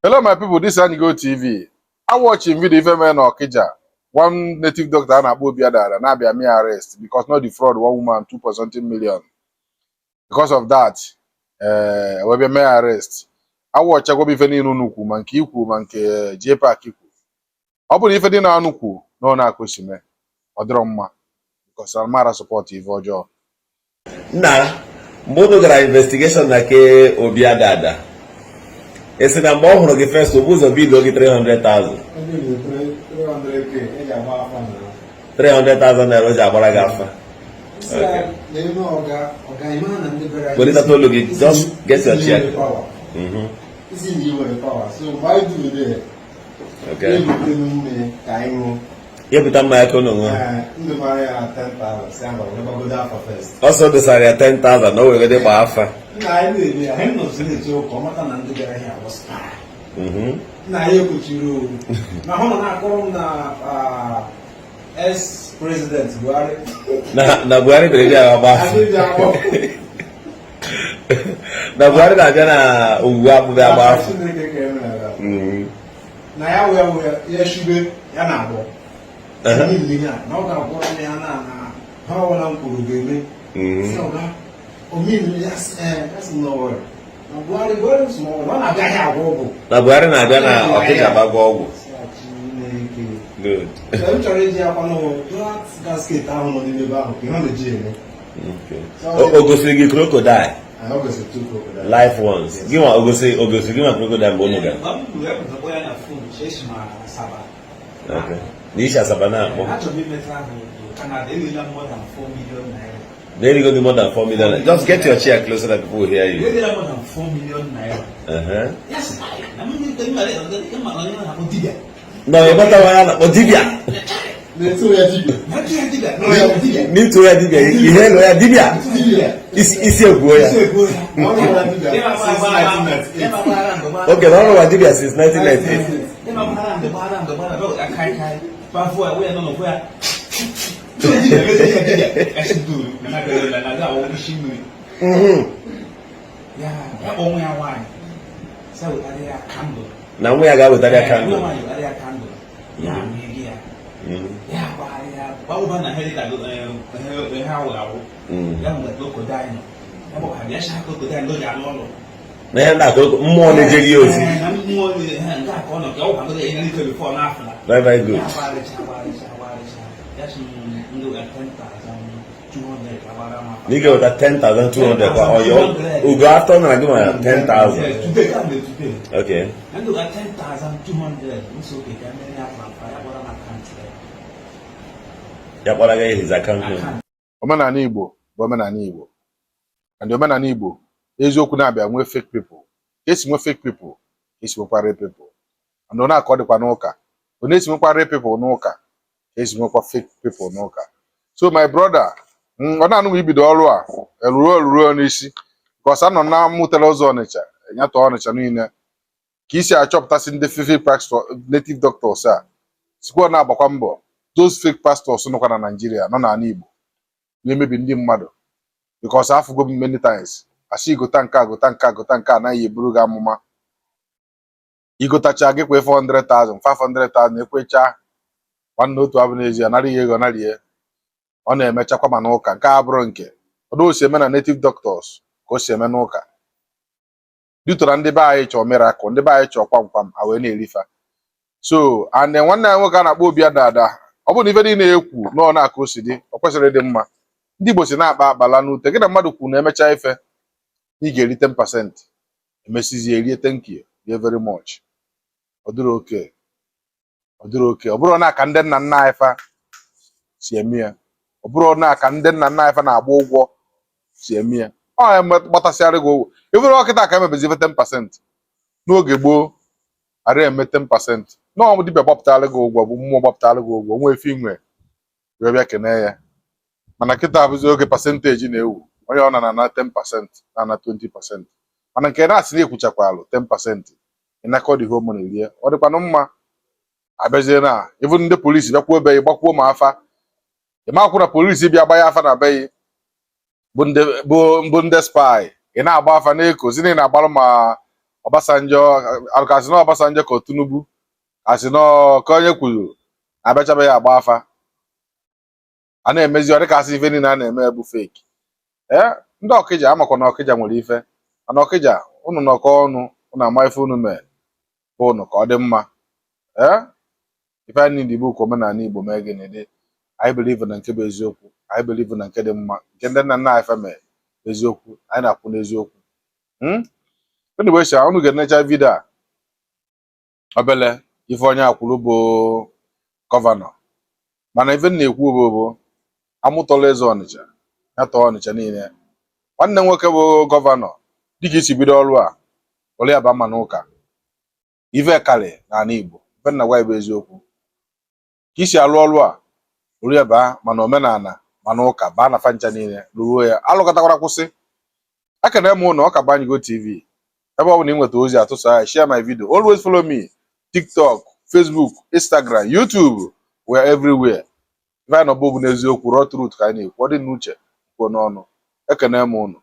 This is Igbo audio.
Hello, my people. This is Anigo TV. I watching video if man Okija. One native doctor and Obiadada now be me arrest because not the fraud 1 woman 2.something million. Because of that, we be me arrest. I watch I go be feni nuku manki iku manke jepa kiku. Obu ife di na nuku no na akoshime. Odromma because Almara support Ivojo. Nah, mbono gara investigation na ke Obiadada. Ese na mbo hụrụ gị first obuzo bido gị 300,000. 300,000 naira o ji agbara gị afa. Polita told you just get your check. Okay. You put my account on. Also, the salary 10,000. No, we're going to buy half. Ex-president Buhari. Na Buhari president about. Na Buhari na jana uwa buga about. Na ya we shibe ya na abo. Ni linya na o ga ko ni ana na ha wala nkuru geme. So ga o mi yes that's no word. Na Buhari go small na ga ya agogo. Na Buhari na jana Okija agogo. Good. Okay. Ogosigi crocodile. I Ogosigi two crocodile. Life ones. Give one Ogosigi give one crocodile bonuga. Okay. Nisha Sabana. There you go, more than 4 million. Just get your chair closer that people will hear you. More than 4 million naira. Yes, no, you better wear Odibia. Need to wear Dibia. You hear where Dibia? It's your boy. Okay, I don't know what Dibia since 1998. Now we are going with that candle. Very good. You go with 10,200 or you go after and I give me 10,000. Okay. And look at 10,200. So okay, can I have my country? Yeah, what I get is account. Omenala Igbo bụ omenala Igbo. And the omenala Igbo eziokwu na-abịa nwe fake people. Esi nwe fake people, esi nwekwa real people. And ọ na-akọdịkwa n'ụka. Onye esi nwekwa real people n'ụka, esi nwekwa fake people n'ụka. So my brother, ọ na-anụ ibido ọrụ a eruo n'isi because anọ na mụtara ụzọ Ọnịcha nyata Ọnịcha niile ka isi achọpụtasị ndị fake pastor native doctors a sikwa na-agbakwa mbọ those fake pastors nọkwa na Nigeria nọ n'ala Igbo na-emebi ndị mmadụ because afụgo many times asị igota nke anaghị eburu gị amụma igotacha gị kwa 400,000 500,000 ekwecha nwanne otu abụ n'ezie anaghị ego narị ọ na-emechakwa ma n'ụka nke a bụrụ nke ọdụ o si eme na native doctors ka o si eme n'ụka dutora ndị be anyị chọọ miracle ndị be anyị chọọ kwamkwam a wee na-erifa so and nwanne ya nwoke a na-akpọ Obiadada ọ bụrụ na ife niile ekwu nọọ na-aka o si dị ọ kwesịrị ịdị mma ndị Igbo si na-akpa akpala n'ute gị na mmadụ kwuru na emecha ife ị ga-eri 10% emesizie erie thank you very much ọ dịrị oke ọ bụrụ na aka ndị nna nna anyị fa si eme ya ọ bụrụ na aka ndị nna nna anyị fa na-agba ụgwọ si eme ya ọ gbatasịarị gị ụgwọ ịbụrụ ọkịta ka emebezi 10% n'oge gboo ara eme 10% n'ọmụ dibịa gbapụtara gị ụgwọ bụ mmụọ gbapụtara gị ụgwọ nwa efi nwe wee bịa kene ya mana kịta abụzi oge pasentaji na-ewu onye ọ na 10% na 20% mana nke na-asị na-ekwuchakwalụ 10% ịnakọ dị home na-erie ọ dịkwanụ mma abịazie na ịbụ ndị polisi bịakwuo ebe gbakwuo ma afa ịmakwụ na polisi bịa gbanye afa na be bụ ndị spy ị na-agba afa n'eko zini na-agbalụ ma Obasanjo alụkasị na Obasanjo ka Tinubu asị na ka onye kwuru abịachabeghị agba afa a na-emezi ọ dịka asị ife niile a na-eme bụ fake. Ndị Okija amakwa na Okija nwere ife mana Okija unu nọkọ ọnụ unu ama ife unu mee bụ unu ka ọ dị mma. Ife anyị ndị Igbo ka omenala Igbo mee gịnị dị anyị believe na nke bụ eziokwu, anyị believe na nke dị mma, nke ndị nna nna anyị fe mee eziokwu, anyị na-akwụ n'eziokwu. Ndị Igbo si unu ga-enecha vidio a obele ife onye akwụrụ bụ gọvanọ mana ife na-ekwu bụ amụtọla eze Ọnịcha ya tọọ Ọnịcha niile. Nwanne nwoke bụ gọvanọ dịka isi bido ọrụ a ọrụ ya ba mma n'ụka ife karị n'ala Igbo ife nna gwa bụ eziokwu ka isi alụ ọrụ a ọrụ ya baa mana omenala mana ụka baa na fancha niile ruo ya alụkọtakwara kwụsị. Ekene m ụnụ Ọka Banyigo TV ebe ọ bụla ị nweta ozi atụsa ya share my video, always follow me TikTok, Facebook, Instagram, YouTube, we're everywhere. Ife anyị nọ bụ n'eziokwu raw truth ka anyị na-ekwu ọ dị n'uche kwuo n'ọnụ. Ekene m ụnụ.